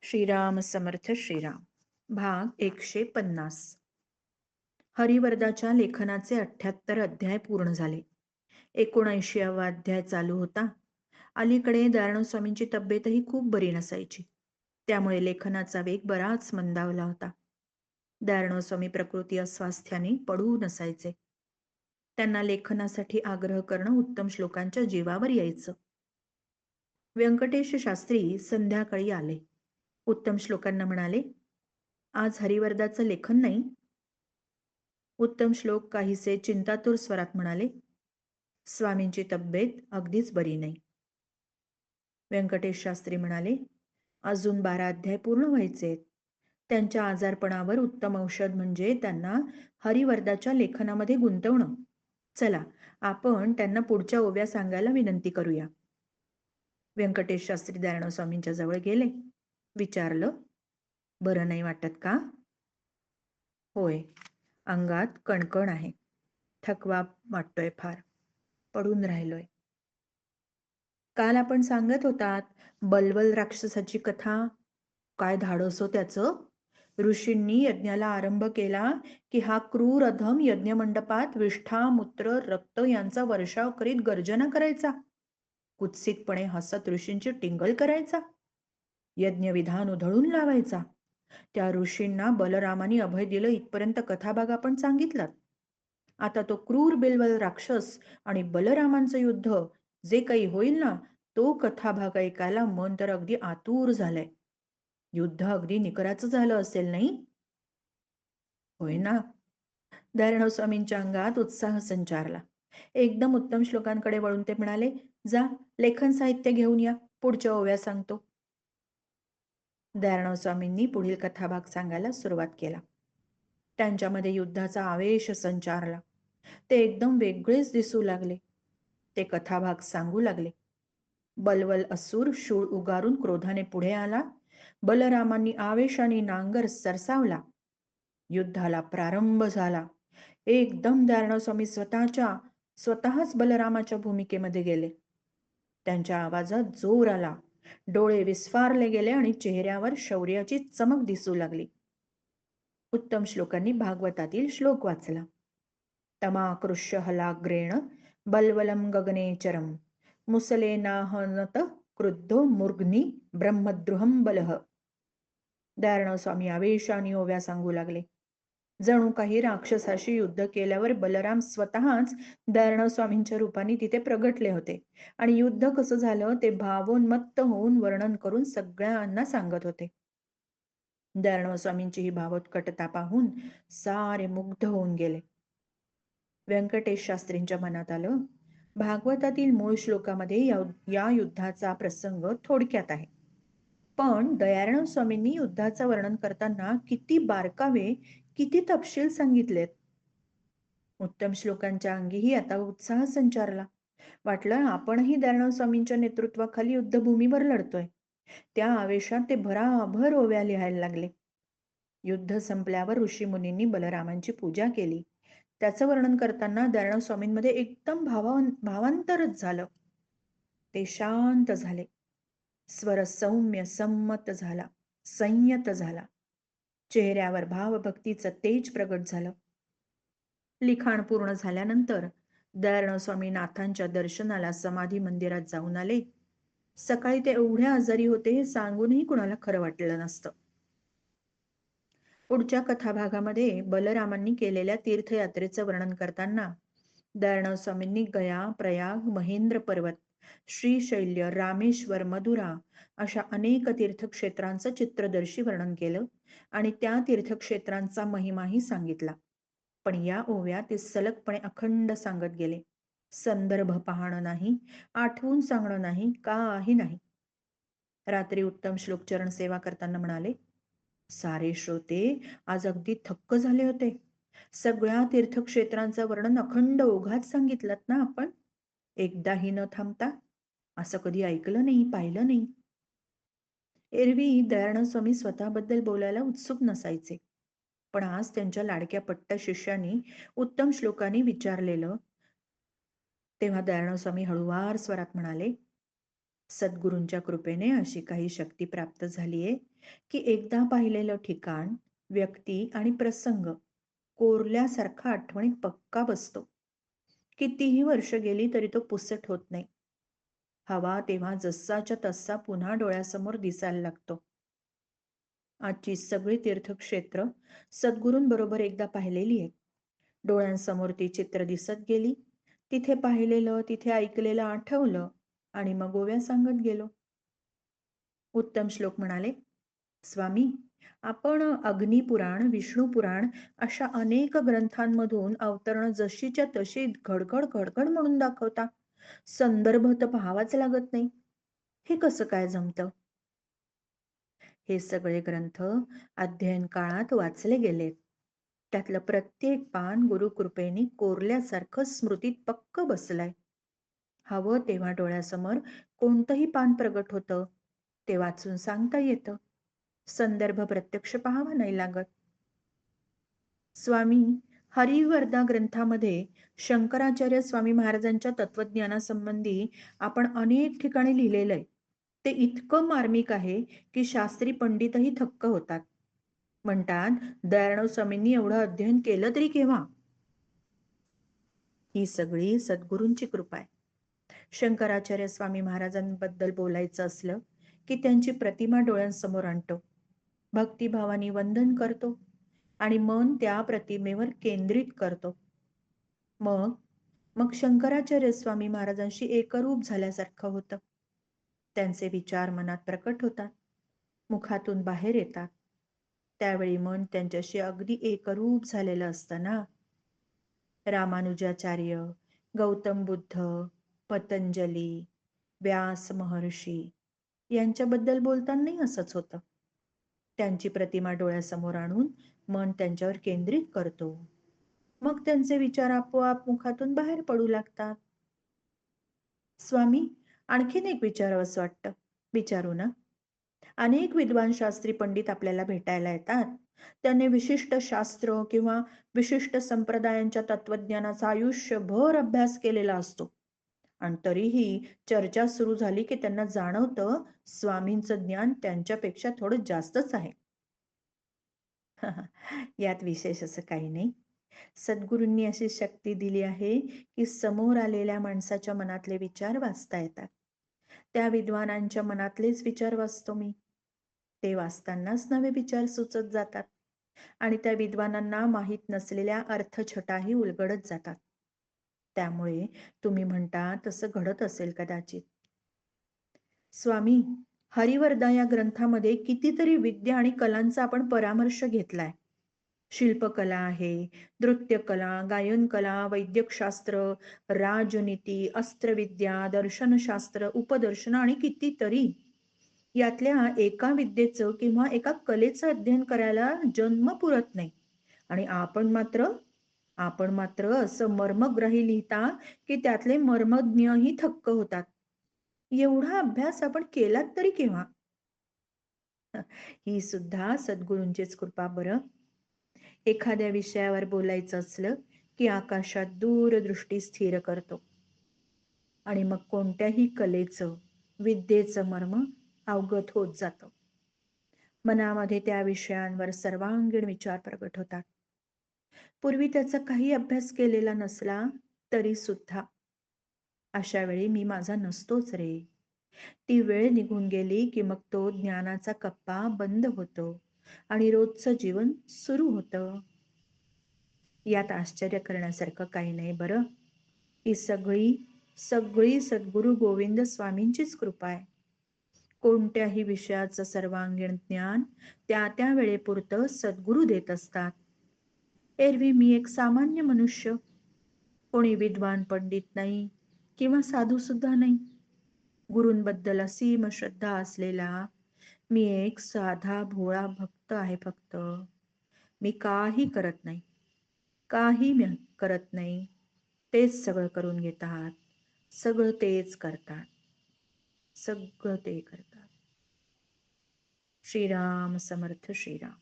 श्रीराम समर्थ श्रीराम. भाग 150. हरिवरदाच्या लेखनाचे 78 अध्याय पूर्ण झाले. 79वा अध्याय चालू होता. अलीकडे दयानंद स्वामींची तब्येतही खूप बरी नसायची. त्यामुळे लेखनाचा वेग बराच मंदावला होता. दयानंद स्वामी प्रकृती अस्वास्थ्याने पडू नसायचे. त्यांना लेखनासाठी आग्रह करणं उत्तम श्लोकांच्या जीवावर यायचं. व्यंकटेश शास्त्री संध्याकाळी आले. उत्तम श्लोकांना म्हणाले, आज हरिवरदाचं लेखन नाही? उत्तम श्लोक काहीसे चिंतातूर स्वरात म्हणाले, स्वामींची तब्येत अगदीच बरी नाही. व्यंकटेश शास्त्री म्हणाले, अजून 12 अध्याय पूर्ण व्हायचेत. त्यांच्या आजारपणावर उत्तम औषध म्हणजे त्यांना हरिवरदाच्या लेखनामध्ये गुंतवणं. चला, आपण त्यांना पुढच्या ओव्या सांगायला विनंती करूया. व्यंकटेश शास्त्री दयानंद स्वामींच्या जवळ गेले. विचारलं, बरं नाही वाटत का? होय, अंगात कणकण आहे. थकवा वाटतोय फार. पडून राहिलोय. काल आपण सांगत होतात बलवल राक्षसाची कथा. काय धाडस हो त्याचं. ऋषींनी यज्ञाला आरंभ केला की हा क्रूर अधम यज्ञमंडपात विष्ठा, मूत्र, रक्त यांचा वर्षाव करीत गर्जना करायचा. कुत्सितपणे हसत ऋषींची टिंगल करायचा. यज्ञविधान उधळून लावायचा. त्या ऋषींना बलरामाने अभय दिलं इथपर्यंत कथाभाग आपण सांगितलात. आता तो क्रूर बिलवल राक्षस आणि बलरामांचं युद्ध जे काही होईल ना, तो कथाभाग ऐकायला मन तर अगदी आतुर झालंय. युद्ध अगदी निकराचं झालं असेल नाही? होय ना. दयानंद स्वामींच्या अंगात उत्साह संचारला. एकदम उत्तम श्लोकांकडे वळून ते म्हणाले, जा लेखन साहित्य घेऊन या, पुढच्या ओव्या सांगतो. दयानंद स्वामींनी पुढील कथाभाग सांगायला सुरुवात केला. त्यांच्यामध्ये युद्धाचा आवेश संचारला. ते एकदम वेगळेच दिसू लागले. ते कथाभाग सांगू लागले. बलवल असुर शूळ उगारून क्रोधाने पुढे आला. बलरामांनी आवेशाने नांगर सरसावला. युद्धाला प्रारंभ झाला. एकदम दयानंद स्वामी स्वतःच बलरामाच्या भूमिकेमध्ये गेले. त्यांच्या आवाजात जोर आला. डोळे विस्फारले गेले आणि चेहऱ्यावर शौर्याची चमक दिसू लागली. उत्तम श्लोकांनी भागवतातील श्लोक वाचला. तमाकृष्य हलाग्रेण बलवलम गगनेचरम मुसलेनाहनत क्रुद्धो मूर्घ्नि ब्रह्मद्रुहं बलः. दयानंद स्वामी आवेशाने ओव्या सांगू लागले. जणू काही राक्षसाशी युद्ध केल्यावर बलराम स्वतःच दयानंद स्वामींच्या रूपाने तिथे प्रगटले होते आणि युद्ध कसं झालं ते भावोन्मत्त होऊन वर्णन करून सगळ्यांना सांगत होते. दयानंद स्वामींची ही भावोत्कटता पाहून सारे मुग्ध होऊन गेले. व्यंकटेश शास्त्रींच्या मनात आलं, भागवतातील मूळ श्लोकामध्ये या युद्धाचा प्रसंग थोडक्यात आहे. पण दयानंद स्वामींनी युद्धाचं वर्णन करताना किती बारकावे, किती तपशील सांगितलेत. उत्तम श्लोकांच्या अंगीही आता उत्साह संचारला. वाटलं आपणही दयानंद स्वामींच्या नेतृत्वाखाली युद्धभूमीवर लढतोय. त्या आवेशात ते भराभर ओव्या लिहायला लागले. युद्ध संपल्यावर ऋषीमुनींनी बलरामांची पूजा केली. त्याचं वर्णन करताना दयानंद स्वामींमध्ये एकदम भावांतरच झालं. ते शांत झाले. स्वर सौम्य संमत झाला, संयत झाला. चेहऱ्यावर भावभक्तीचं तेज प्रगट झालं. लिखाण पूर्ण झाल्यानंतर दयानंद स्वामी नाथांच्या दर्शनाला समाधी मंदिरात जाऊन आले. सकाळी ते एवढ्या आजारी होते हे सांगूनही कुणाला खरं वाटलं नसतं. पुढच्या कथाभागामध्ये बलरामांनी केलेल्या तीर्थयात्रेचं वर्णन करताना दयानंद स्वामींनी गया, प्रयाग, महेंद्र पर्वत, श्रीशैल्य, रामेश्वर, मधुरा अशा अनेक तीर्थक्षेत्रांचं चित्रदर्शी वर्णन केलं आणि त्या तीर्थक्षेत्रांचा महिमाही सांगितला. पण या ओव्या ते सलगपणे अखंड सांगत गेले. संदर्भ पाहणं नाही, आठवून सांगणं नाही, काही नाही. रात्री उत्तम श्लोक चरण सेवा करताना म्हणाले, सारे श्रोते आज अगदी थक्क झाले होते. सगळ्या तीर्थक्षेत्रांचं वर्णन अखंड ओघात सांगितलं ना आपण, एकदाही न थांबता. असं कधी ऐकलं नाही, पाहिलं नाही. एरवी दयानंद स्वामी स्वतःबद्दल बोलायला उत्सुक नसायचे. पण आज त्यांच्या लाडक्या पट्ट शिष्यानी उत्तम श्लोकांनी विचारलेलं तेव्हा दयानंद स्वामी हळुवार स्वरात म्हणाले, सद्गुरूंच्या कृपेने अशी काही शक्ती प्राप्त झालीये की एकदा पाहिलेलं ठिकाण, व्यक्ती आणि प्रसंग कोरल्यासारखा आठवणीत पक्का बसतो. कितीही वर्ष गेली तरी तो पुसट होत नाही. हवा तेव्हा जसाच्या तसा पुन्हा डोळ्यासमोर दिसायला लागतो. आजची सगळी तीर्थक्षेत्र सद्गुरूंबरोबर एकदा पाहिलेली आहेत. डोळ्यांसमोर ती चित्र दिसत गेली. तिथे पाहिलेलं, तिथे ऐकलेलं आठवलं आणि मग गोव्या सांगत गेलो. उत्तम श्लोक म्हणाले, स्वामी, आपण अग्निपुराण, विष्णुपुराण अशा अनेक ग्रंथांमधून अवतरणं जशीच्या तशी घडघड घडघड म्हणून दाखवता. संदर्भ तर पाहावाच लागत नाही. हे कसं काय जमतं? हे सगळे ग्रंथ अध्ययन काळात वाचले गेलेत. त्यातलं प्रत्येक पान गुरुकृपेने कोरल्यासारखं स्मृतीत पक्क बसलंय. हवं तेव्हा डोळ्यासमोर कोणतंही पान प्रगट होतं, ते वाचून सांगता येतं. संदर्भ प्रत्यक्ष पाहावा नाही लागत. स्वामी, हरिवरदा ग्रंथामध्ये शंकराचार्य स्वामी महाराजांच्या तत्वज्ञानासंबंधी आपण अनेक ठिकाणी लिहिलेलं आहे. ते इतकं मार्मिक आहे की शास्त्री पंडितही थक्क होतात. म्हणतात, दयाळराव स्वामींनी एवढं अध्ययन केलं तरी केव्हा? ही सगळी सद्गुरूंची कृपा आहे. शंकराचार्य स्वामी महाराजांबद्दल बोलायचं असलं की त्यांची प्रतिमा डोळ्यांसमोर आणतो, भक्तिभावाने वंदन करतो आणि मन त्या प्रतिमेवर केंद्रित करतो. मग मग शंकराचार्य स्वामी महाराजांशी एकरूप झाल्यासारखं होतं. त्यांचे विचार मनात प्रकट होतात, मुखातून बाहेर येतात. त्यावेळी मन त्यांच्याशी अगदी एकरूप झालेलं असतं ना. रामानुजाचार्य, गौतम बुद्ध, पतंजली, व्यास महर्षी यांच्याबद्दल बोलतानाही असंच होतं. त्यांची प्रतिमा डोळ्यासमोर आणून मन त्यांच्यावर केंद्रित करतो. मग त्यांचे विचार आपोआप मुखातून बाहेर पडू लागतात. स्वामी, आणखीन एक विचारावंसं वाटतं. विचारू ना? अनेक विद्वान शास्त्री पंडित आपल्याला भेटायला येतात. त्यांनी विशिष्ट शास्त्र किंवा विशिष्ट संप्रदायांच्या तत्वज्ञानाचा आयुष्यभर अभ्यास केलेला असतो. आणि तरीही चर्चा सुरू झाली की त्यांना जाणवतं स्वामींचं ज्ञान त्यांच्यापेक्षा थोडं जास्तच आहे. यात विशेष असं काही नाही. सद्गुरूंनी अशी शक्ती दिली आहे की समोर आलेल्या माणसाच्या मनातले विचार वाचता येतात. त्या विद्वानांच्या मनातलेच विचार वाचतो मी. ते वाचतानाच नवे विचार सुचत जातात आणि त्या विद्वानांना माहीत नसलेल्या अर्थछटाही उलगडत जातात. त्यामुळे तुम्ही म्हणता तसं घडत असेल कदाचित. स्वामी, हरिवरदा या ग्रंथामध्ये कितीतरी विद्या आणि कलांचा आपण परामर्श घेतलाय. शिल्पकला आहे, नृत्यकला, गायनकला, वैद्यकशास्त्र, राजनीती, अस्त्रविद्या, दर्शनशास्त्र, उपदर्शन आणि कितीतरी. यातल्या एका विद्येचं किंवा एका कलेचं अध्ययन करायला जन्म पुरत नाही. आणि आपण मात्र असं मर्मग्राही लिहिता की त्यातले मर्मज्ञही थक्क होतात. एवढा अभ्यास आपण केलात तरी केव्हा? ही सुद्धा सद्गुरूंचीच कृपा बरं. एखाद्या विषयावर बोलायचं असलं की आकाशात दूरदृष्टी स्थिर करतो आणि मग कोणत्याही कलेचं, विद्येचं मर्म अवगत होत जातं. मनामध्ये त्या विषयांवर सर्वांगीण विचार प्रगट होतात. पूर्वी त्याचा काही अभ्यास केलेला नसला तरी सुद्धा. अशा वेळी मी माझा नसतोच रे. ती वेळ निघून गेली की मग तो ज्ञानाचा कप्पा बंद होतो आणि रोजचं जीवन सुरू होतं. यात आश्चर्य करण्यासारखं काही नाही बरं. ही सगळी सगळी सद्गुरू गोविंद स्वामींचीच कृपा आहे. कोणत्याही विषयाचं सर्वांगीण ज्ञान त्या त्या वेळेपुरतं सद्गुरू देत असतात. एरवी मी एक सामान्य मनुष्य, कोणी विद्वान पंडित नाही किंवा साधू सुद्धा नाही. गुरूंबद्दल असीम श्रद्धा असलेला मी एक साधा भोळा भक्त आहे फक्त. मी काही करत नाही, काही मी करत नाही. तेच सगळं करून घेतात, सगळं तेच करतात, सगळं ते करतात. श्रीराम समर्थ श्रीराम.